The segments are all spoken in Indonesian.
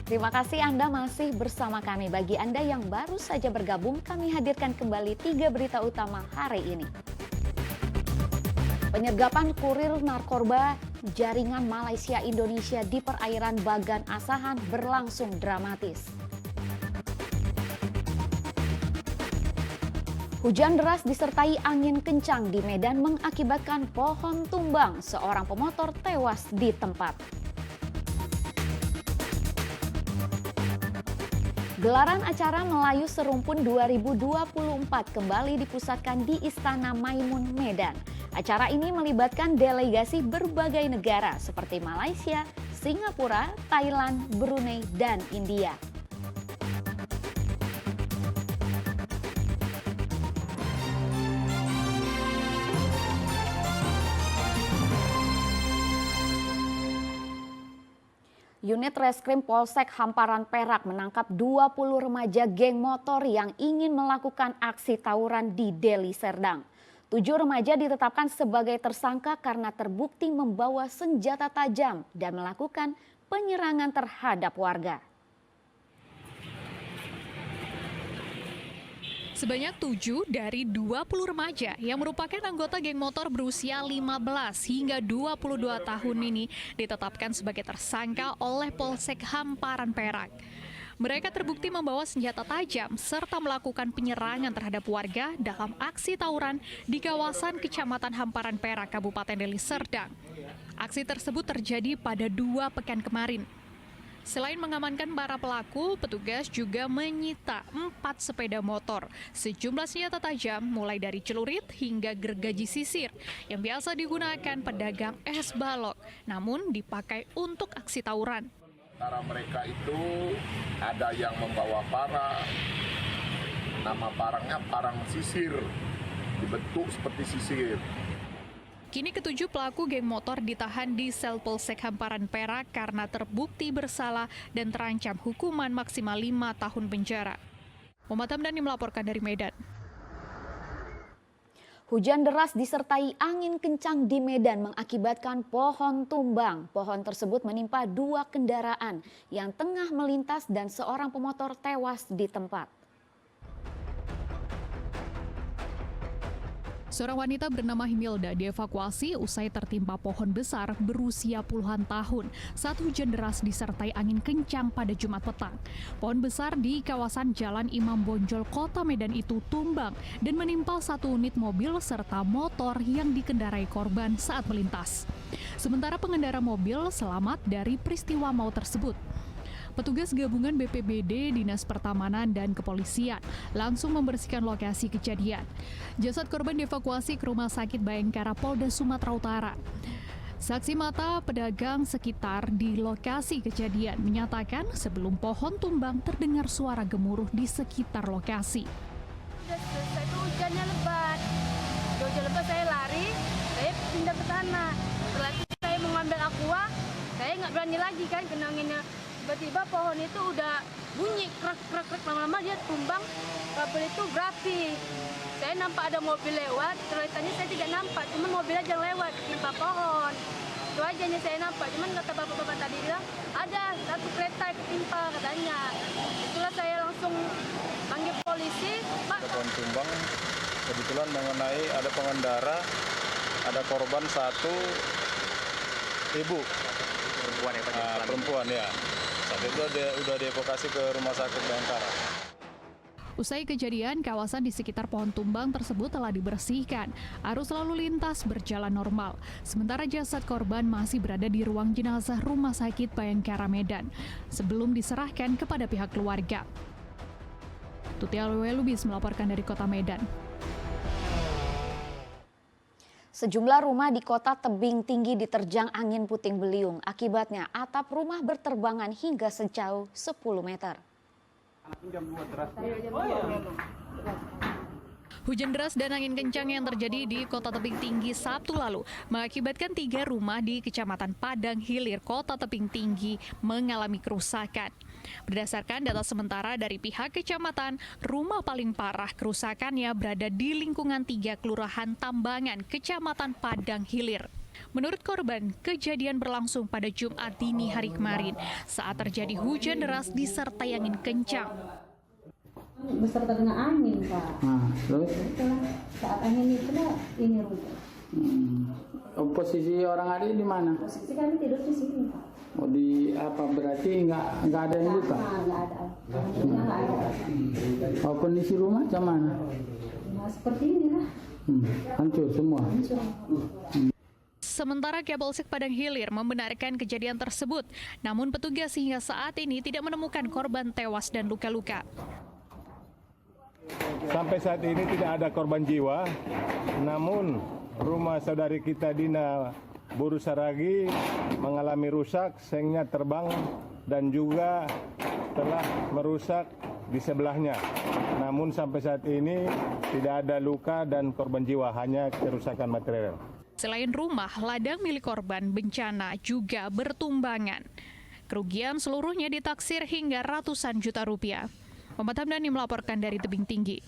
Terima kasih Anda masih bersama kami. Bagi Anda yang baru saja bergabung, kami hadirkan kembali 3 berita utama hari ini. Penyergapan kurir narkoba jaringan Malaysia-Indonesia di perairan Bagan Asahan berlangsung dramatis. Hujan deras disertai angin kencang di Medan mengakibatkan pohon tumbang, seorang pemotor tewas di tempat. Gelaran acara Melayu Serumpun 2024 kembali dipusatkan di Istana Maimun, Medan. Acara ini melibatkan delegasi berbagai negara seperti Malaysia, Singapura, Thailand, Brunei, dan India. Unit Reskrim Polsek Hamparan Perak menangkap 20 remaja geng motor yang ingin melakukan aksi tawuran di Deli Serdang. 7 remaja ditetapkan sebagai tersangka karena terbukti membawa senjata tajam dan melakukan penyerangan terhadap warga. Sebanyak 7 dari 20 remaja yang merupakan anggota geng motor berusia 15 hingga 22 tahun ini ditetapkan sebagai tersangka oleh Polsek Hamparan Perak. Mereka terbukti membawa senjata tajam serta melakukan penyerangan terhadap warga dalam aksi tawuran di kawasan Kecamatan Hamparan Perak, Kabupaten Deli Serdang. Aksi tersebut terjadi pada 2 pekan kemarin. Selain mengamankan para pelaku, petugas juga menyita 4 sepeda motor, sejumlah senjata tajam mulai dari celurit hingga gergaji sisir yang biasa digunakan pedagang es balok, namun dipakai untuk aksi tawuran. Antara mereka itu ada yang membawa parang, nama parangnya parang sisir, dibentuk seperti sisir. Kini ketujuh pelaku geng motor ditahan di sel Polsek Hamparan Perak karena terbukti bersalah dan terancam hukuman maksimal 5 tahun penjara. Muhammad Hamdani melaporkan dari Medan. Hujan deras disertai angin kencang di Medan mengakibatkan pohon tumbang. Pohon tersebut menimpa 2 kendaraan yang tengah melintas dan seorang pemotor tewas di tempat. Seorang wanita bernama Himilda dievakuasi usai tertimpa pohon besar berusia puluhan tahun saat hujan deras disertai angin kencang pada Jumat petang. Pohon besar di kawasan Jalan Imam Bonjol, Kota Medan itu tumbang dan menimpa 1 unit mobil serta motor yang dikendarai korban saat melintas. Sementara pengendara mobil selamat dari peristiwa maut tersebut. Petugas gabungan BPBD, Dinas Pertamanan, dan Kepolisian langsung membersihkan lokasi kejadian. Jasad korban dievakuasi ke Rumah Sakit Bayangkara Polda Sumatera Utara. Saksi mata pedagang sekitar di lokasi kejadian menyatakan sebelum pohon tumbang terdengar suara gemuruh di sekitar lokasi. Itu hujannya lebat. Hujan lebat saya lari, saya pindah ke sana. Setelah itu saya mengambil aqua, saya nggak berani lagi kan kena anginnya. Tiba-tiba pohon itu udah bunyi krek lama-lama dia tumbang, kabel itu berapi. Saya nampak ada mobil lewat, ceritanya saya tidak nampak, cuma mobil aja yang lewat, timpa pohon. Itu aja yang saya nampak, cuman kata bapak-bapak tadi bilang, ada 1 kereta ketimpa katanya. Itulah saya langsung panggil polisi. Pak, pohon tumbang kebetulan mengenai ada pengendara, ada korban 1 ibu. Perempuan ya Pak? Perempuan ya. Saat itu udah dievakuasi ke Rumah Sakit Bayangkara. Usai kejadian, kawasan di sekitar pohon tumbang tersebut telah dibersihkan. Arus lalu lintas berjalan normal. Sementara jasad korban masih berada di ruang jenazah Rumah Sakit Bayangkara Medan sebelum diserahkan kepada pihak keluarga. Tuti Alwi Lubis melaporkan dari Kota Medan. Sejumlah rumah di Kota Tebing Tinggi diterjang angin puting beliung. Akibatnya atap rumah berterbangan hingga sejauh 10 meter. Hujan deras dan angin kencang yang terjadi di Kota Tebing Tinggi Sabtu lalu mengakibatkan 3 rumah di Kecamatan Padang Hilir, Kota Tebing Tinggi mengalami kerusakan. Berdasarkan data sementara dari pihak kecamatan, rumah paling parah kerusakannya berada di lingkungan 3 Kelurahan Tambangan, Kecamatan Padang Hilir. Menurut korban, kejadian berlangsung pada Jumat dini hari kemarin saat terjadi hujan deras disertai angin kencang. Beserta dengan angin, Pak. Nah, terus? Setelah saat angin itu lah ini runtuh. Posisi orang adik di mana? Posisi kami tidur di sini, Pak. Oh, di apa berarti nggak ada yang luka? Nggak ada. Alhamdulillah nggak ada. Oh, kondisi rumah macam mana? Nah, seperti ini lah. Hancur semua. Sementara Kapolsek Padang Hilir membenarkan kejadian tersebut, namun petugas hingga saat ini tidak menemukan korban tewas dan luka-luka. Sampai saat ini tidak ada korban jiwa, namun rumah saudari kita Dina Buru Saragi mengalami rusak, sengnya terbang dan juga telah merusak di sebelahnya. Namun sampai saat ini tidak ada luka dan korban jiwa, hanya kerusakan material. Selain rumah, ladang milik korban bencana juga bertumbangan. Kerugian seluruhnya ditaksir hingga ratusan juta rupiah. Muhammad Hamdani melaporkan dari Tebing Tinggi.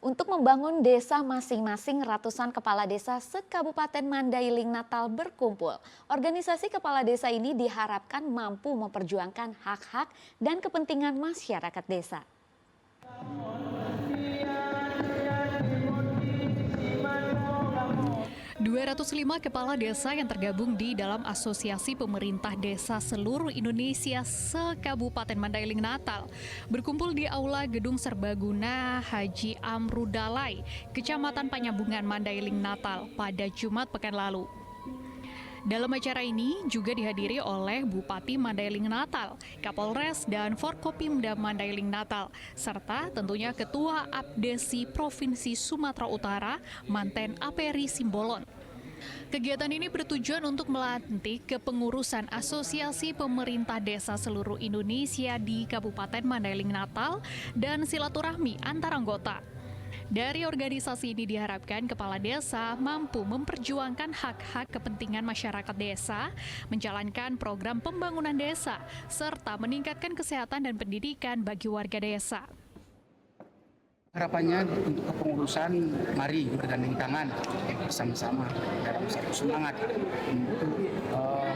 Untuk membangun desa masing-masing, ratusan kepala desa se-Kabupaten Mandailing Natal berkumpul. Organisasi kepala desa ini diharapkan mampu memperjuangkan hak-hak dan kepentingan masyarakat desa. 205 kepala desa yang tergabung di dalam Asosiasi Pemerintah Desa Seluruh Indonesia se-Kabupaten Mandailing Natal berkumpul di Aula Gedung Serbaguna Haji Amrudalai, Kecamatan Panyambungan, Mandailing Natal pada Jumat pekan lalu. Dalam acara ini juga dihadiri oleh Bupati Mandailing Natal, Kapolres dan Forkopimda Mandailing Natal, serta tentunya Ketua Apdesi Provinsi Sumatera Utara, Manten Aperi Simbolon. Kegiatan ini bertujuan untuk melantik kepengurusan Asosiasi Pemerintah Desa Seluruh Indonesia di Kabupaten Mandailing Natal dan silaturahmi antar anggota. Dari organisasi ini diharapkan kepala desa mampu memperjuangkan hak-hak kepentingan masyarakat desa, menjalankan program pembangunan desa, serta meningkatkan kesehatan dan pendidikan bagi warga desa. Harapannya untuk kepengurusan, mari bergandeng tangan bersama-sama dalam satu semangat untuk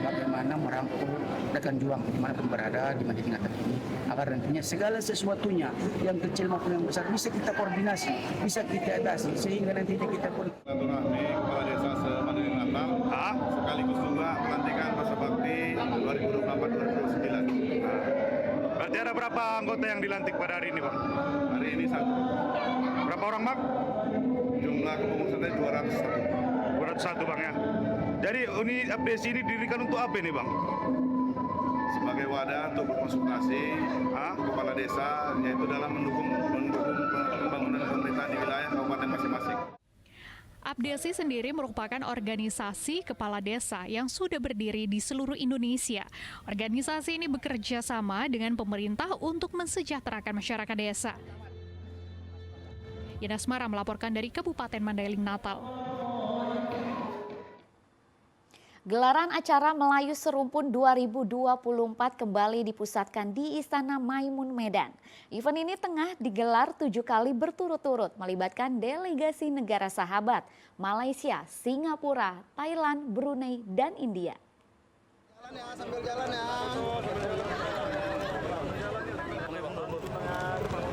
bagaimana merangkul rekan juang dimanapun berada di Mandailing Natal ini, agar nantinya segala sesuatunya yang kecil maupun yang besar bisa kita koordinasi, bisa kita atasi sehingga nantinya kita pun. Silaturahmi kepala desa se-Mandailing Natal sekaligus juga pelantikan masa bakti 2024-2029. Berarti ada berapa anggota yang dilantik pada hari ini, Bang? Hari ini 1. Berapa orang, Bang? Jumlah kepengurusannya 201, Bang ya. Jadi unit abdesi ini didirikan untuk apa ini, Bang? sebagai wadah untuk berkonsultasi untuk kepala desa, yaitu dalam mendukung pembangunan pemerintahan di wilayah kabupaten masing-masing. Apdesi sendiri merupakan organisasi kepala desa yang sudah berdiri di seluruh Indonesia. Organisasi ini bekerja sama dengan pemerintah untuk mensejahterakan masyarakat desa. Yana Asmara melaporkan dari Kabupaten Mandailing Natal. Gelaran acara Melayu Serumpun 2024 kembali dipusatkan di Istana Maimun, Medan. Event ini tengah digelar 7 kali berturut-turut, melibatkan delegasi negara sahabat, Malaysia, Singapura, Thailand, Brunei, dan India. Jalan ya, sambil jalan ya.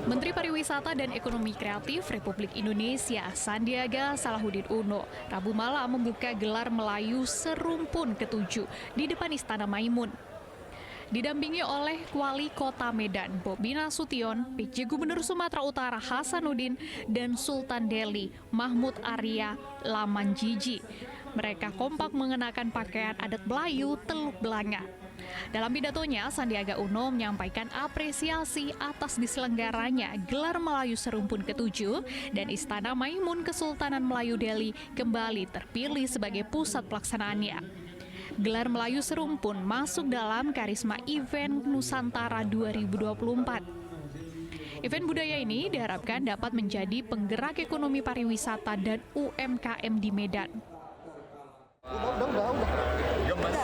Menteri Pariwisata dan Ekonomi Kreatif Republik Indonesia Sandiaga Salahuddin Uno Rabu malam membuka gelar Melayu Serumpun ke-7 di depan Istana Maimun. Didampingi oleh Wali Kota Medan Bobi Nasution, PJ Gubernur Sumatera Utara Hasanuddin, dan Sultan Delhi Mahmud Arya Lamanjiji. Mereka kompak mengenakan pakaian adat Melayu Teluk Belanga. Dalam pidatonya, Sandiaga Uno menyampaikan apresiasi atas diselenggaranya Gelar Melayu Serumpun ke-7 dan Istana Maimun Kesultanan Melayu Delhi kembali terpilih sebagai pusat pelaksanaannya. Gelar Melayu Serumpun masuk dalam karisma event Nusantara 2024. Event budaya ini diharapkan dapat menjadi penggerak ekonomi pariwisata dan UMKM di Medan. Udah. Gemes.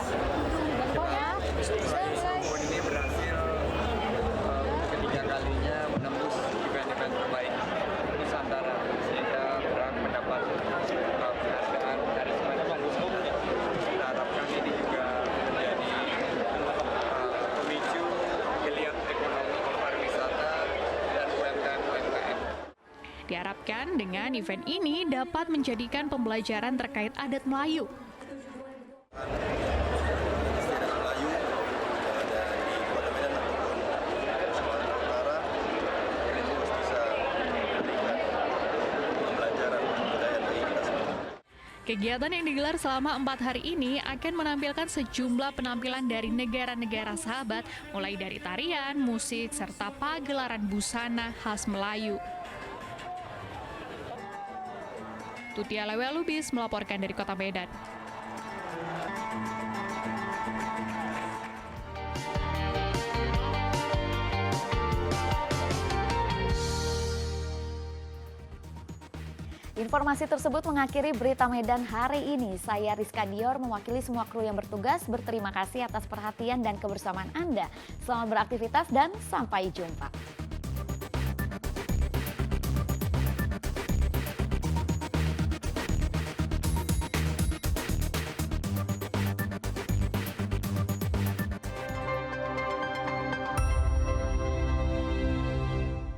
Ini berasa mengharapkan dengan event ini dapat menjadikan pembelajaran terkait adat Melayu. Kegiatan yang digelar selama 4 hari ini akan menampilkan sejumlah penampilan dari negara-negara sahabat, mulai dari tarian, musik, serta pagelaran busana khas Melayu. Tutia Lewe Lubis melaporkan dari Kota Medan. Informasi tersebut mengakhiri berita Medan hari ini. Saya Rizka Dior mewakili semua kru yang bertugas. Berterima kasih atas perhatian dan kebersamaan Anda. Selamat beraktivitas dan sampai jumpa.